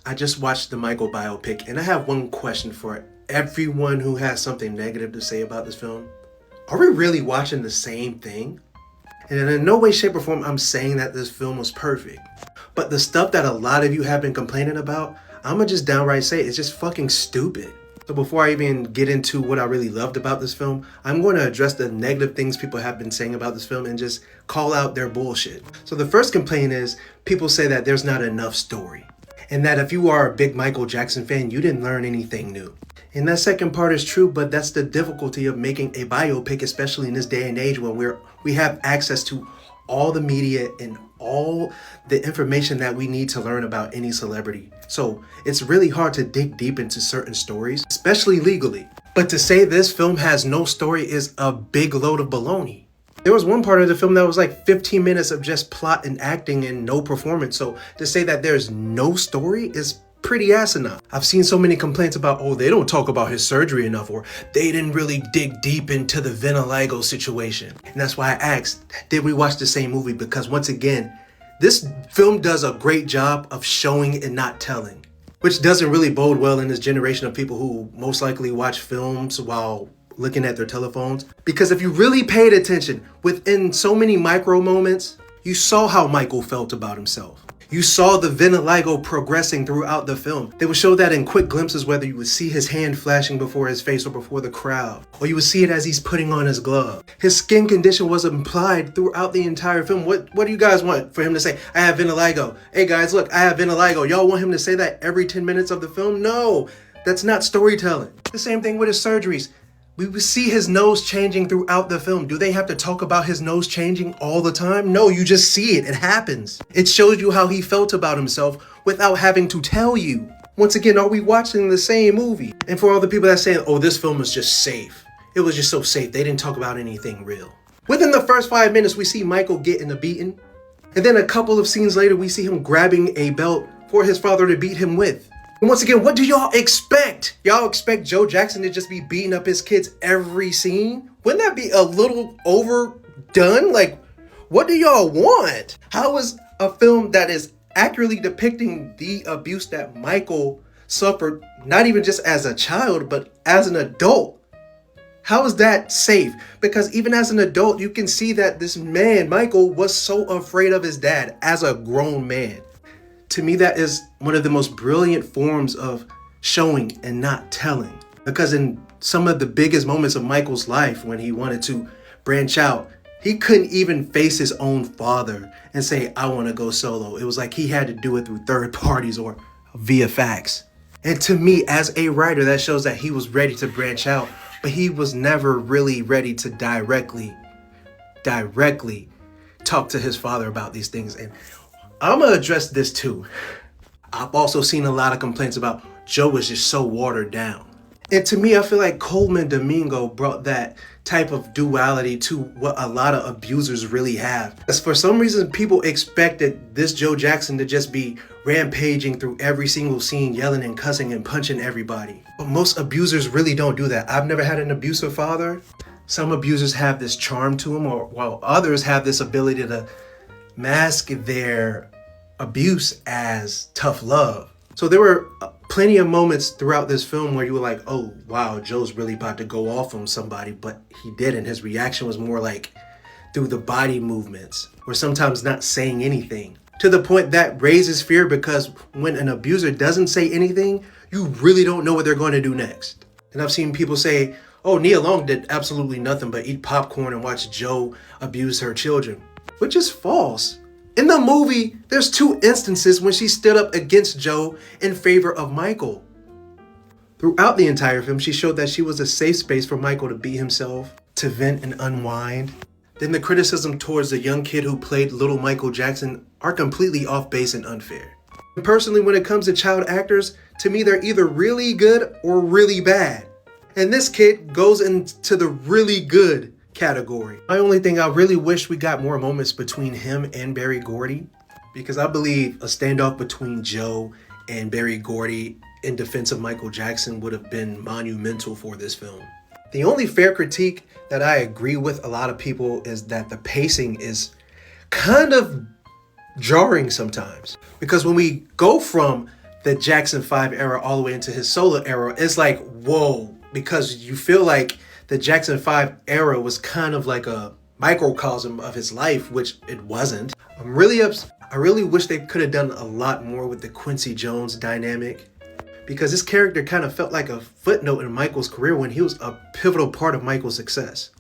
I just watched the Michael biopic, and I have one question for everyone who has something negative to say about this film. Are we really watching the same thing? And in no way, shape, or form I'm saying that this film was perfect. But the stuff that a lot of you have been complaining about, I'ma just downright say it's just fucking stupid. So before I even get into what I really loved about this film, I'm going to address the negative things people have been saying about this film and just call out their bullshit. So the first complaint is people say that there's not enough story, and that if you are a big Michael Jackson fan, you didn't learn anything new. And that second part is true, but that's the difficulty of making a biopic, especially in this day and age when we have access to all the media and all the information that we need to learn about any celebrity. So it's really hard to dig deep into certain stories, especially legally. But to say this film has no story is a big load of baloney. There was one part of the film that was like 15 minutes of just plot and acting and no performance. So to say that there's no story is pretty asinine. I've seen so many complaints about, oh, they don't talk about his surgery enough, or they didn't really dig deep into the vitiligo situation. And that's why I asked, did we watch the same movie? Because once again, this film does a great job of showing and not telling, which doesn't really bode well in this generation of people who most likely watch films while looking at their telephones. Because if you really paid attention, within so many micro moments, you saw how Michael felt about himself. You saw the vitiligo progressing throughout the film. They would show that in quick glimpses, whether you would see his hand flashing before his face or before the crowd, or you would see it as he's putting on his glove. His skin condition was implied throughout the entire film. What do you guys want? For him to say, I have vitiligo. Hey guys, look, I have vitiligo. Y'all want him to say that every 10 minutes of the film? No, that's not storytelling. The same thing with his surgeries. We would see his nose changing throughout the film. Do they have to talk about his nose changing all the time? No, you just see it. It happens. It shows you how he felt about himself without having to tell you. Once again, are we watching the same movie? And for all the people that say, oh, this film is just safe. It was just so safe. They didn't talk about anything real. Within the first 5 minutes, we see Michael getting a beating. And then a couple of scenes later, we see him grabbing a belt for his father to beat him with. And once again, what do y'all expect? Y'all expect Joe Jackson to just be beating up his kids every scene? Wouldn't that be a little overdone? Like, what do y'all want? How is a film that is accurately depicting the abuse that Michael suffered, not even just as a child, but as an adult? How is that safe? Because even as an adult, you can see that this man, Michael, was so afraid of his dad as a grown man. To me, that is one of the most brilliant forms of showing and not telling. Because in some of the biggest moments of Michael's life, when he wanted to branch out, he couldn't even face his own father and say, I want to go solo. It was like he had to do it through third parties or via fax. And to me, as a writer, that shows that he was ready to branch out, but he was never really ready to directly talk to his father about these things. And I'm gonna address this too. I've also seen a lot of complaints about Joe was just so watered down. And to me, I feel like Coleman Domingo brought that type of duality to what a lot of abusers really have. Because for some reason, people expected this Joe Jackson to just be rampaging through every single scene, yelling and cussing and punching everybody. But most abusers really don't do that. I've never had an abusive father. Some abusers have this charm to them, while others have this ability to mask their abuse as tough love. So there were plenty of moments throughout this film where you were like, oh wow, Joe's really about to go off on somebody, but he didn't. His reaction was more like through the body movements, or sometimes not saying anything, to the point that raises fear, because when an abuser doesn't say anything, you really don't know what they're going to do next. And I've seen people say, oh, Nia Long did absolutely nothing but eat popcorn and watch Joe abuse her children, which is false. In the movie, there's 2 instances when she stood up against Joe in favor of Michael. Throughout the entire film, she showed that she was a safe space for Michael to be himself, to vent and unwind. Then the criticism towards the young kid who played little Michael Jackson are completely off base and unfair. Personally, when it comes to child actors, to me, they're either really good or really bad. And this kid goes into the really good category. My only thing, I really wish we got more moments between him and Berry Gordy, because I believe a standoff between Joe and Berry Gordy in defense of Michael Jackson would have been monumental for this film. The only fair critique that I agree with a lot of people is that the pacing is kind of jarring sometimes, because when we go from the Jackson 5 era all the way into his solo era, it's like, whoa, because you feel like the Jackson 5 era was kind of like a microcosm of his life, which it wasn't. I really wish they could have done a lot more with the Quincy Jones dynamic, because this character kind of felt like a footnote in Michael's career when he was a pivotal part of Michael's success.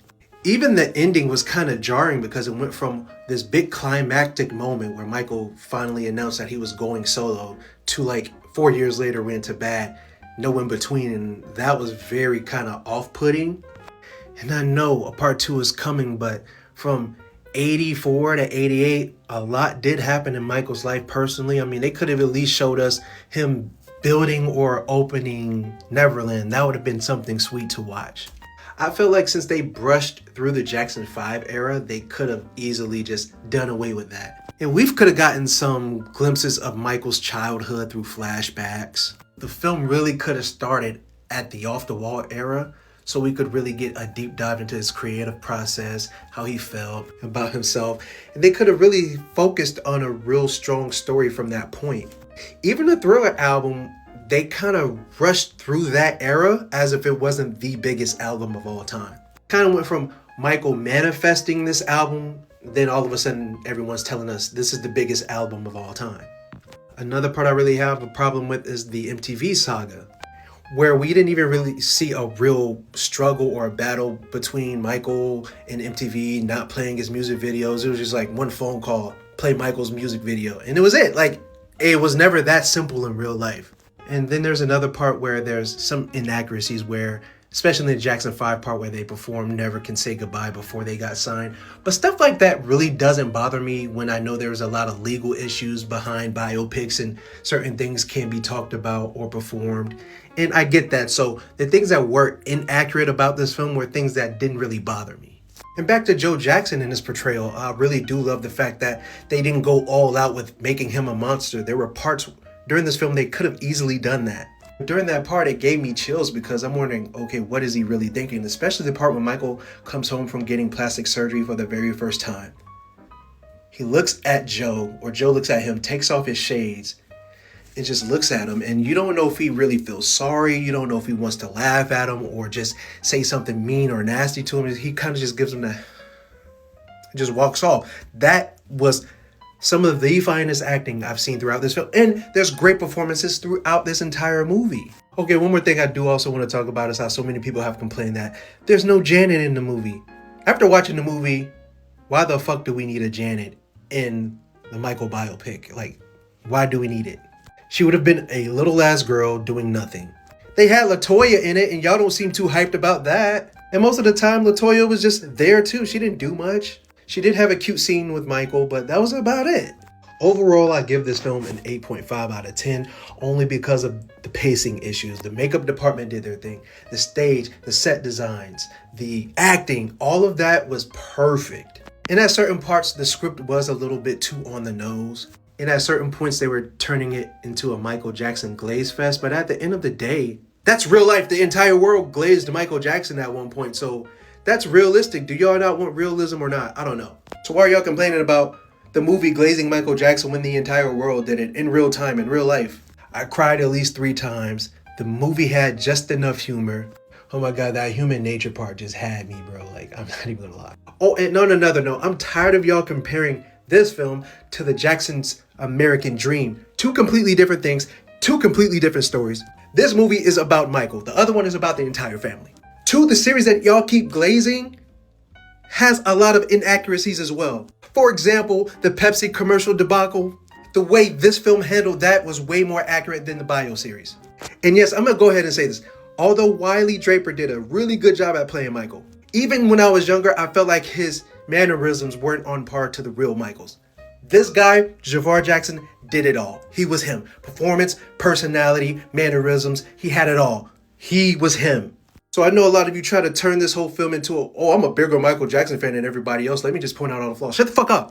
Even the ending was kind of jarring because it went from this big climactic moment where Michael finally announced that he was going solo to like 4 years later went to bad, no in between, and that was very kind of off-putting. And I know a part 2 is coming, but from 84 to 88, a lot did happen in Michael's life personally. I mean, they could have at least showed us him building or opening Neverland. That would have been something sweet to watch. I feel like since they brushed through the Jackson 5 era, they could have easily just done away with that. And we could have gotten some glimpses of Michael's childhood through flashbacks. The film really could have started at the Off the Wall era, so we could really get a deep dive into his creative process, how he felt about himself. And they could have really focused on a real strong story from that point. Even the Thriller album, they kind of rushed through that era as if it wasn't the biggest album of all time. Kind of went from Michael manifesting this album, then all of a sudden everyone's telling us this is the biggest album of all time. Another part I really have a problem with is the MTV saga, where we didn't even really see a real struggle or a battle between Michael and MTV not playing his music videos. It was just like one phone call, play Michael's music video, and it was it. Like, it was never that simple in real life. And then there's another part where there's some inaccuracies where, especially in the Jackson 5 part where they performed Never Can Say Goodbye before they got signed. But stuff like that really doesn't bother me when I know there's a lot of legal issues behind biopics and certain things can't be talked about or performed. And I get that. So the things that were inaccurate about this film were things that didn't really bother me. And back to Joe Jackson and his portrayal, I really do love the fact that they didn't go all out with making him a monster. There were parts during this film they could have easily done that. During that part, it gave me chills because I'm wondering, okay, what is he really thinking? Especially the part when Michael comes home from getting plastic surgery for the very first time. He looks at Joe, or Joe looks at him, takes off his shades, and just looks at him. And you don't know if he really feels sorry. You don't know if he wants to laugh at him or just say something mean or nasty to him. He kind of just gives him that, just walks off. That was some of the finest acting I've seen throughout this film. And there's great performances throughout this entire movie. Okay, one more thing I do also want to talk about is how so many people have complained that there's no Janet in the movie. After watching the movie, why the fuck do we need a Janet in the Michael biopic? Like, why do we need it? She would have been a little ass girl doing nothing. They had LaToya in it and y'all don't seem too hyped about that. And most of the time, LaToya was just there too. She didn't do much. She did have a cute scene with Michael, but that was about it. Overall, I give this film an 8.5 out of 10, only because of the pacing issues. The makeup department did their thing. The stage, the set designs, the acting, all of that was perfect. And at certain parts, the script was a little bit too on the nose. And at certain points, they were turning it into a Michael Jackson glaze fest. But at the end of the day, that's real life. The entire world glazed Michael Jackson at one point. So that's realistic. Do y'all not want realism or not? I don't know. So why are y'all complaining about the movie glazing Michael Jackson when the entire world did it in real time, in real life? I cried at least 3 times. The movie had just enough humor. Oh my God, that human nature part just had me, bro. Like, I'm not even gonna lie. Oh, and on another note, I'm tired of y'all comparing this film to the Jackson's American Dream. 2 completely different things, 2 completely different stories. This movie is about Michael. The other one is about the entire family. 2, the series that y'all keep glazing has a lot of inaccuracies as well. For example, the Pepsi commercial debacle. The way this film handled that was way more accurate than the Bio series. And yes, I'm gonna go ahead and say this. Although Wiley Draper did a really good job at playing Michael, even when I was younger, I felt like his mannerisms weren't on par to the real Michaels. This guy, Javar Jackson, did it all. He was him. Performance, personality, mannerisms, he had it all. He was him. So I know a lot of you try to turn this whole film into I'm a bigger Michael Jackson fan than everybody else. Let me just point out all the flaws. Shut the fuck up.